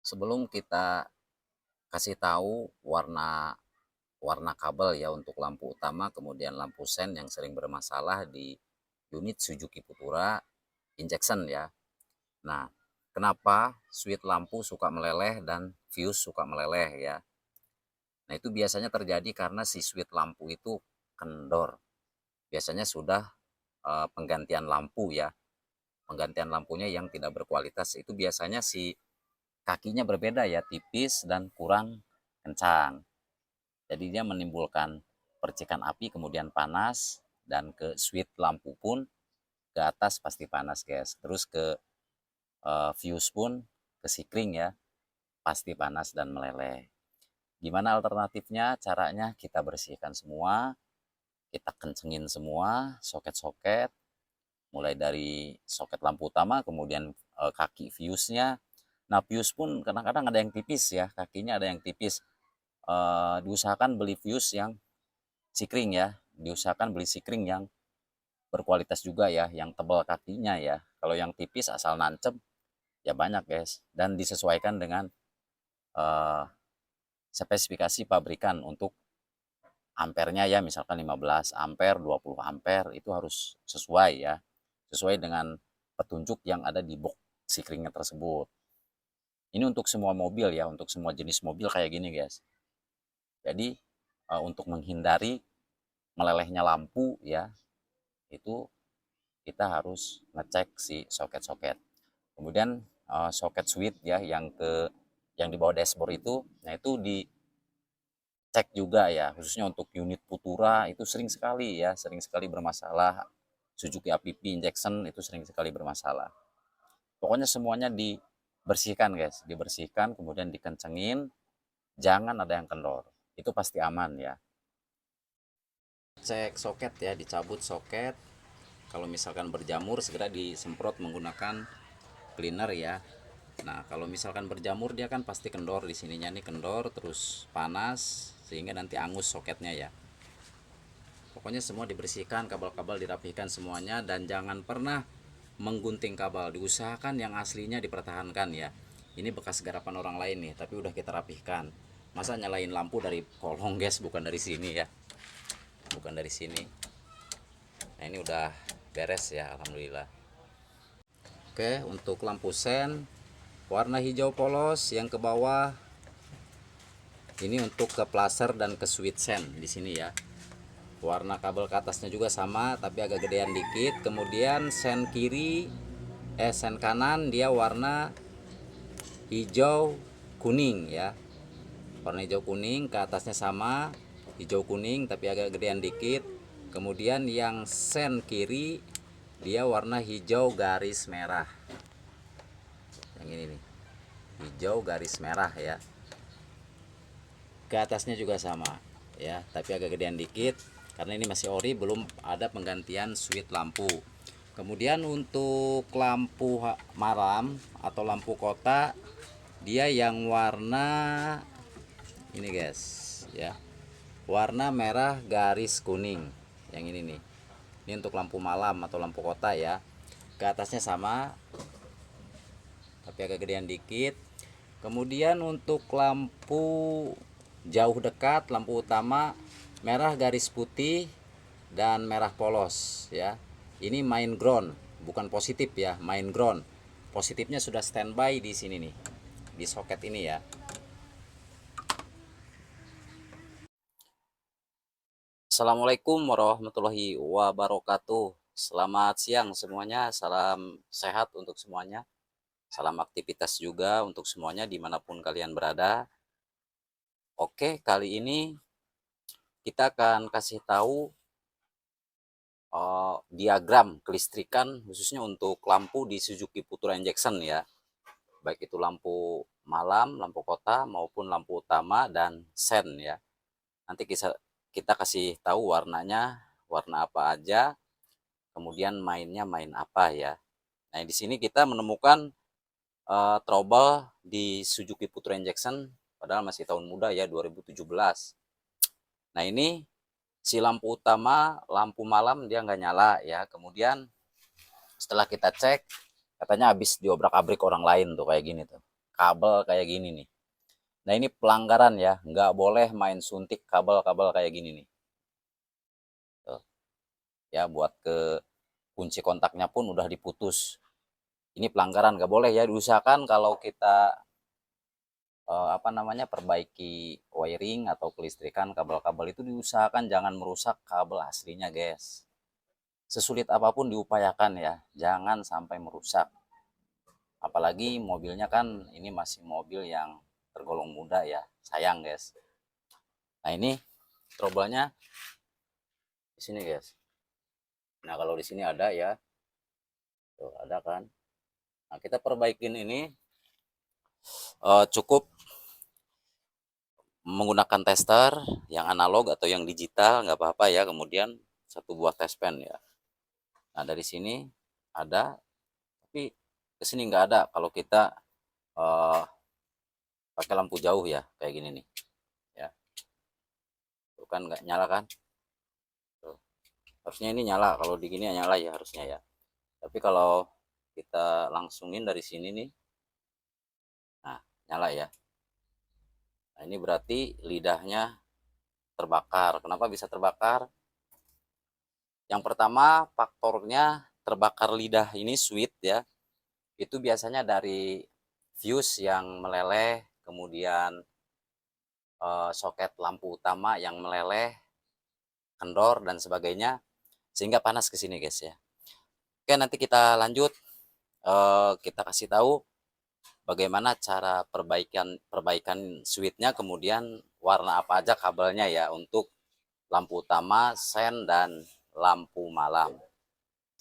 Sebelum kita kasih tahu warna warna kabel ya untuk lampu utama kemudian lampu sen yang sering bermasalah di unit Suzuki Futura injection ya. Nah, kenapa switch lampu suka meleleh dan fuse suka meleleh ya? Nah, itu biasanya terjadi karena si switch lampu itu kendor. Biasanya sudah penggantian lampu ya. Penggantian lampunya yang tidak berkualitas itu biasanya si kakinya berbeda ya, tipis dan kurang kencang. Jadi dia menimbulkan percikan api kemudian panas dan ke switch lampu pun ke atas pasti panas guys. Terus ke fuse pun ke sikring ya pasti panas dan meleleh. Gimana alternatifnya? Caranya kita bersihkan semua, kita kencengin semua soket-soket mulai dari soket lampu utama kemudian kaki fuse-nya. Nah, fuse pun kadang-kadang ada yang tipis ya, kakinya ada yang tipis. Diusahakan beli fuse yang sikring ya, diusahakan beli sikring yang berkualitas juga ya, yang tebal kakinya ya. Kalau yang tipis asal nancep ya banyak guys, dan disesuaikan dengan uh, spesifikasi pabrikan untuk ampernya ya, misalkan 15 ampere, 20 ampere itu harus sesuai ya, sesuai dengan petunjuk yang ada di box sikringnya tersebut. Ini untuk semua mobil ya, untuk semua jenis mobil kayak gini guys. Jadi untuk menghindari melelehnya lampu ya, itu kita harus ngecek si soket-soket. Kemudian soket switch ya yang di bawah dashboard itu, nah itu dicek juga ya, khususnya untuk unit Futura itu sering sekali ya, sering sekali bermasalah. Suzuki APP injection itu sering sekali bermasalah. Pokoknya semuanya dibersihkan guys, dibersihkan kemudian dikencengin, jangan ada yang kendor. Itu pasti aman ya. Cek soket ya, dicabut soket. Kalau misalkan berjamur segera disemprot menggunakan cleaner ya. Nah, kalau misalkan berjamur dia kan pasti kendor, di sininya nih kendor terus panas sehingga nanti angus soketnya ya. Pokoknya semua dibersihkan, kabel-kabel dirapikan semuanya dan jangan pernah menggunting kabel. Diusahakan yang aslinya dipertahankan ya. Ini bekas garapan orang lain nih, tapi udah kita rapihkan. Masa nyalain lampu dari kolong guys, bukan dari sini ya. Bukan dari sini. Nah, ini udah beres ya, alhamdulillah. Oke, untuk lampu sen warna hijau polos yang ke bawah ini untuk ke placer dan ke switch sen di sini ya. Warna kabel ke atasnya juga sama tapi agak gedean dikit. Kemudian sen kiri sen kanan dia warna hijau kuning ya. Warna hijau kuning, ke atasnya sama hijau kuning tapi agak gedean dikit. Kemudian yang sen kiri dia warna hijau garis merah. Yang ini nih, hijau garis merah ya. Ke atasnya juga sama ya, tapi agak gedean dikit karena ini masih ori, belum ada penggantian switch lampu. Kemudian untuk lampu malam atau lampu kota dia yang warna ini guys ya, warna merah garis kuning. Yang ini nih, ini untuk lampu malam atau lampu kota ya. Ke atasnya sama tapi agak gedean dikit. Kemudian untuk lampu jauh dekat, lampu utama merah garis putih dan merah polos ya. Ini main ground, bukan positif ya, main ground. Positifnya sudah standby di sini nih, di soket ini ya. Assalamualaikum warahmatullahi wabarakatuh. Selamat siang semuanya, salam sehat untuk semuanya. Salam aktivitas juga untuk semuanya dimanapun kalian berada. Oke, kali ini kita akan kasih tahu diagram kelistrikan khususnya untuk lampu di Suzuki Futura Injection ya. Baik itu lampu malam, lampu kota maupun lampu utama dan sen ya. Nanti kita kasih tahu warnanya, warna apa aja, kemudian mainnya main apa ya. Nah, di sini kita menemukan trouble di Suzuki Futura Injection padahal masih tahun muda ya, 2017. Nah, ini si lampu utama, lampu malam dia nggak nyala ya. Kemudian setelah kita cek katanya habis diobrak-abrik orang lain tuh kayak gini tuh. kabel kayak gini nih. Nah ini pelanggaran ya, nggak boleh main suntik kabel-kabel kayak gini nih. Tuh. Ya buat ke kunci kontaknya pun udah diputus. Ini pelanggaran, nggak boleh ya. Diusahakan kalau kita apa namanya perbaiki wiring atau kelistrikan kabel-kabel itu diusahakan jangan merusak kabel aslinya guys. Sesulit apapun diupayakan ya, jangan sampai merusak. Apalagi mobilnya kan ini masih mobil yang tergolong muda ya, sayang guys. Nah ini trouble-nya di sini guys. Nah kalau di sini ada ya, tuh ada kan. Nah kita perbaikin ini cukup menggunakan tester yang analog atau yang digital nggak apa-apa ya. Kemudian satu buah test pen ya. Nah dari sini ada, tapi ke sini nggak ada kalau kita uh, pakai lampu jauh ya kayak gini nih ya. Tuh kan nggak nyala kan. Tuh. Harusnya ini nyala, kalau di gini nyala ya harusnya ya. Tapi kalau kita langsungin dari sini nih, nah nyala ya. Nah ini berarti lidahnya terbakar. Kenapa bisa terbakar? Yang pertama faktornya terbakar lidah ini switch ya, itu biasanya dari fuse yang meleleh, kemudian soket lampu utama yang meleleh, kendor dan sebagainya, sehingga panas ke sini guys ya. Oke nanti kita lanjut, kita kasih tahu bagaimana cara perbaikan switchnya, kemudian warna apa aja kabelnya ya untuk lampu utama, sen dan lampu malam.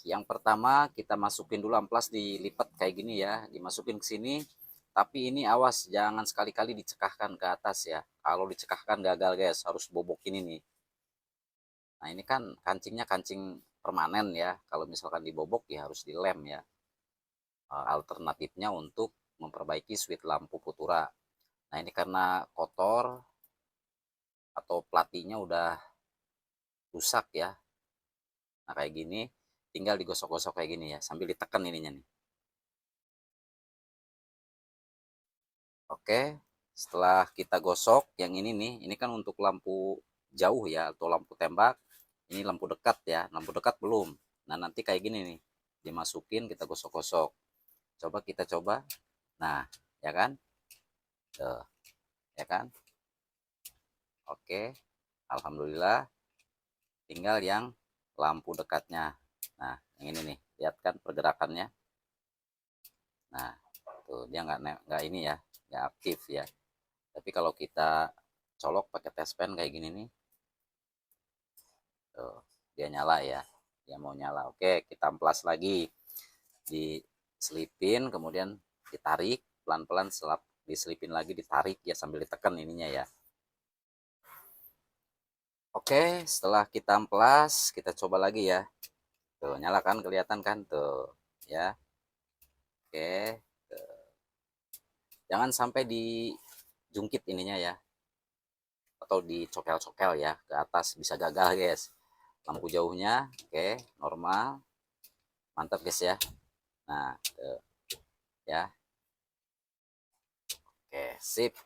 Yang pertama kita masukin dulu amplas, dilipat kayak gini ya, dimasukin ke sini. Tapi ini awas jangan sekali-kali dicekahkan ke atas ya. Kalau dicekahkan gagal guys, harus bobokin ini. Nah ini kan kancingnya kancing permanen ya. Kalau misalkan dibobok ya harus dilem ya. Alternatifnya untuk memperbaiki switch lampu Futura. Nah ini karena kotor atau platinya udah rusak ya. Nah kayak gini tinggal digosok-gosok kayak gini ya, sambil ditekan ininya nih. Oke, setelah kita gosok yang ini nih, ini kan untuk lampu jauh ya atau lampu tembak. Ini lampu dekat ya, lampu dekat belum. Nah nanti kayak gini nih, dimasukin kita gosok-gosok. Coba kita coba. Nah, ya kan? Tuh, ya kan? Oke, alhamdulillah. Tinggal yang lampu dekatnya. Nah, yang ini nih, lihat kan pergerakannya. Nah, tuh dia nggak ini ya, nggak aktif ya. Tapi kalau kita colok pakai test pen kayak gini nih, tuh, dia nyala ya. Dia mau nyala. Oke, kita amplas lagi. Diselipin, kemudian ditarik pelan-pelan, diselipin lagi, ditarik ya sambil ditekan ininya ya. Oke, setelah kita amplas, kita coba lagi ya. Tuh, nyala kan, kelihatan kan tuh, ya. Oke, tuh. Jangan sampai dijungkit ininya ya, atau dicokel-cokel ya ke atas, bisa gagal guys. Lampu jauhnya oke, normal, mantap guys ya. Nah tuh, ya, oke sip.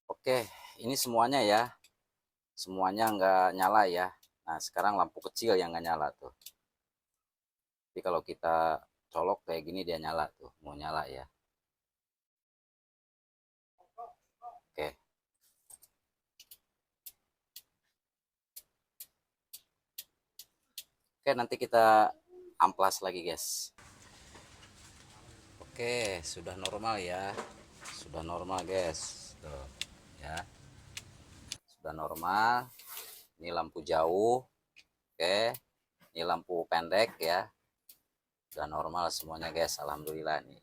Oke ini semuanya ya, semuanya nggak nyala ya. Nah sekarang lampu kecil yang nggak nyala tuh. Tapi kalau kita colok kayak gini dia nyala tuh, mau nyala ya. Oke, oke nanti kita amplas lagi guys. Oke sudah normal ya, sudah normal guys tuh ya, sudah normal. Ini lampu jauh, oke, ini lampu pendek ya, udah normal semuanya guys, alhamdulillah nih.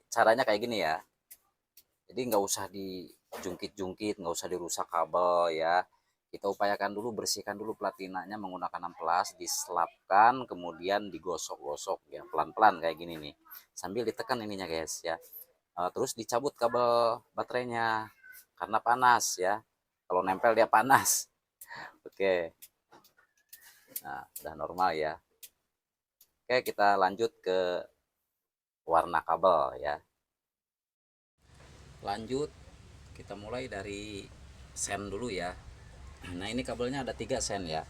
Caranya kayak gini ya, jadi nggak usah dijungkit-jungkit, nggak usah dirusak kabel ya. Kita upayakan dulu, bersihkan dulu platinanya menggunakan amplas, diselapkan, kemudian digosok-gosok ya pelan-pelan kayak gini nih, sambil ditekan ininya guys ya. Terus dicabut kabel baterainya karena panas ya, kalau nempel dia panas. Oke, nah udah normal ya. Oke kita lanjut ke warna kabel ya. Lanjut kita mulai dari sen dulu ya. Nah ini kabelnya ada 3 sen ya.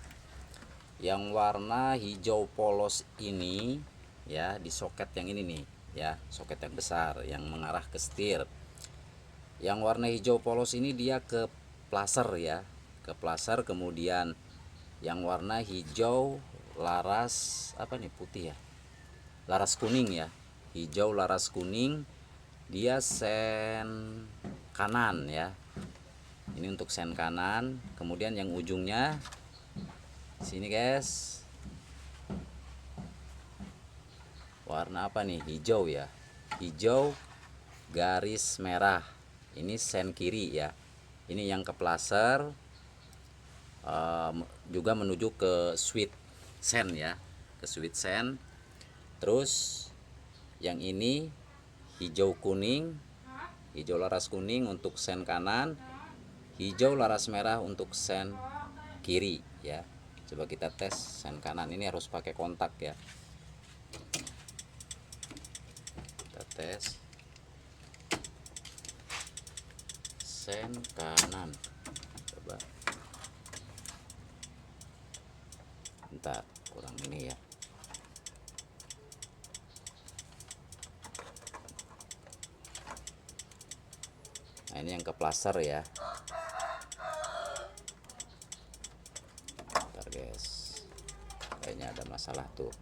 Yang warna hijau polos ini ya di soket yang ini nih ya, soket yang besar yang mengarah ke setir. Yang warna hijau polos ini dia ke plaser ya, ke plaser. Kemudian yang warna hijau laras apa nih, putih ya, laras kuning ya, hijau laras kuning dia sen kanan ya. Ini untuk sen kanan. Kemudian yang ujungnya sini guys, warna apa nih, hijau ya, hijau garis merah, ini sen kiri ya. Ini yang ke plaser, juga menuju ke switch sen ya, ke switch sen. Terus yang ini hijau kuning, hijau laras kuning untuk sen kanan, hijau laras merah untuk sen kiri ya. Coba kita tes sen kanan, ini harus pakai kontak ya. Kita tes sen kanan, coba bentar, kurang ini ya. Nah ini yang ke plaster ya. Bentar guys, kayaknya ada masalah tuh,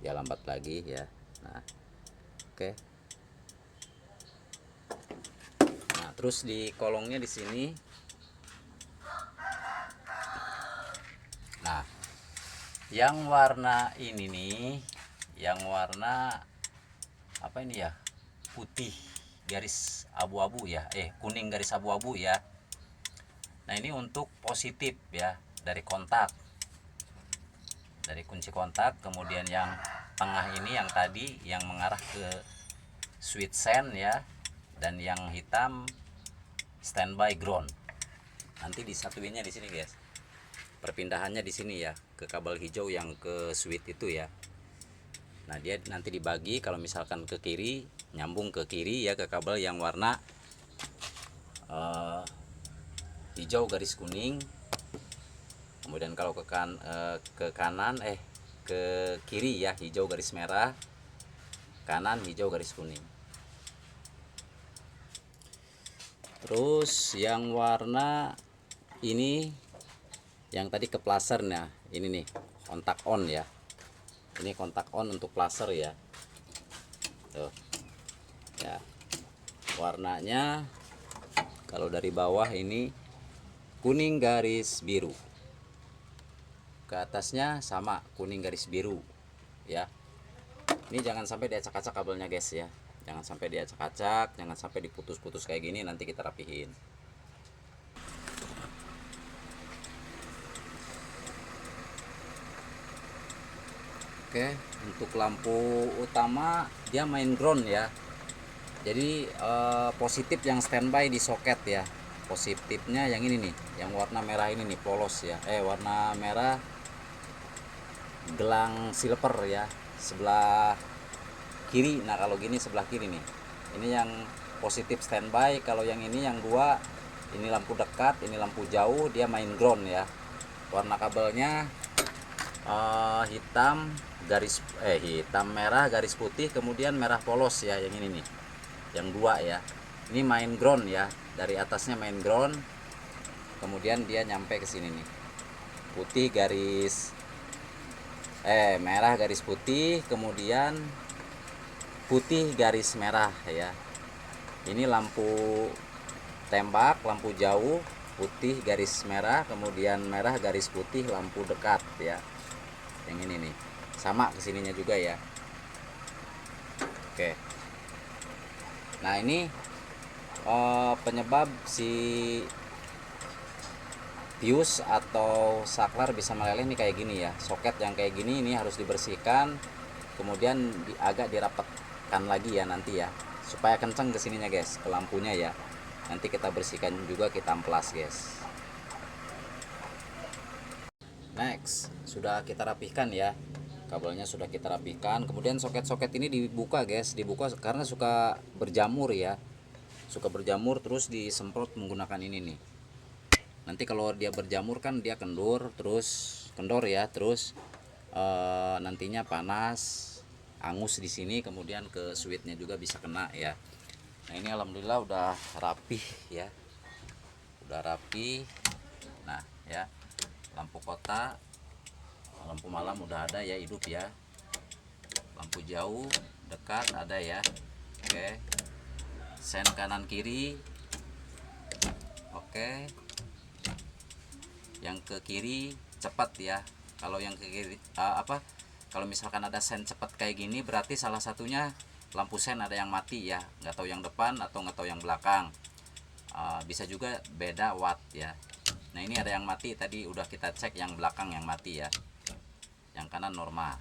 dia lambat lagi ya. Nah oke. Nah terus di kolongnya di sini, nah yang warna ini nih, yang warna apa ini ya, putih garis abu-abu ya, kuning garis abu-abu ya. Nah ini untuk positif ya, dari kontak, dari kunci kontak. Kemudian yang tengah ini yang tadi yang mengarah ke switch sen ya, dan yang hitam standby ground. Nanti disatuinnya di sini guys, perpindahannya di sini ya, ke kabel hijau yang ke switch itu ya. Nah dia nanti dibagi, kalau misalkan ke kiri nyambung ke kiri ya, ke kabel yang warna hijau garis kuning. Kemudian kalau ke kanan ke kiri ya, hijau garis merah, kanan hijau garis kuning. Terus yang warna ini yang tadi ke plaser, nah ini nih kontak on ya, ini kontak on untuk plaser ya. Tuh ya, warnanya kalau dari bawah ini kuning garis biru, ke atasnya sama kuning garis biru ya. Ini jangan sampai diacak-acak kabelnya guys ya, jangan sampai diacak-acak, jangan sampai diputus-putus kayak gini, nanti kita rapihin. Oke, untuk lampu utama dia main ground ya. Jadi positif yang standby di soket ya. Positifnya yang ini nih, yang warna merah ini nih, polos ya. Warna merah gelang silver ya, sebelah kiri. Nah kalau gini sebelah kiri nih, ini yang positif standby. Kalau yang ini yang dua, ini lampu dekat, ini lampu jauh, dia main ground ya. Warna kabelnya hitam garis hitam merah garis putih, kemudian merah polos ya, yang ini nih, yang dua ya. Ini main ground ya, dari atasnya main ground, kemudian dia nyampe ke sini nih, putih garis merah garis putih, kemudian putih garis merah ya. Ini lampu tembak, lampu jauh, putih garis merah, kemudian merah garis putih, lampu dekat ya. Yang ini nih sama kesininya juga ya. Oke, nah ini penyebab si fuse atau saklar bisa meleleh nih kayak gini ya. Soket yang kayak gini ini harus dibersihkan, kemudian agak dirapatkan lagi ya nanti ya, supaya kenceng kesininya guys, ke lampunya ya. Nanti kita bersihkan juga, kita amplas guys. Next, sudah kita rapihkan ya. kabelnya sudah kita rapikan. Kemudian soket-soket ini dibuka guys, dibuka karena suka berjamur ya, suka berjamur, terus disemprot menggunakan ini nih. Nanti kalau dia berjamur kan dia kendor ya, terus nantinya panas, angus di sini, kemudian ke switchnya juga bisa kena ya. Nah ini alhamdulillah udah rapi ya, udah rapi. Nah ya, lampu kota, lampu malam udah ada ya, hidup ya. Lampu jauh, dekat ada ya. Oke, sen kanan kiri. Oke, yang ke kiri cepat ya. Kalau yang ke kiri kalau misalkan ada sen cepat kayak gini, berarti salah satunya lampu sen ada yang mati ya, nggak tahu yang depan atau nggak tahu yang belakang. Bisa juga beda watt ya. Nah ini ada yang mati, tadi udah kita cek yang belakang yang mati ya, yang kanan normal.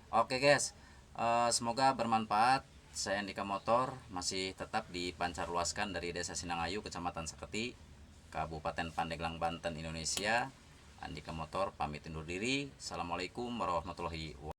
Oke guys, semoga bermanfaat. Saya Andika Motor masih tetap dipancarluaskan dari Desa Sinangayu, Kecamatan Seketi, Kabupaten Pandeglang, Banten, Indonesia. Andika Motor pamit undur diri. Assalamualaikum warahmatullahi wabarakatuh.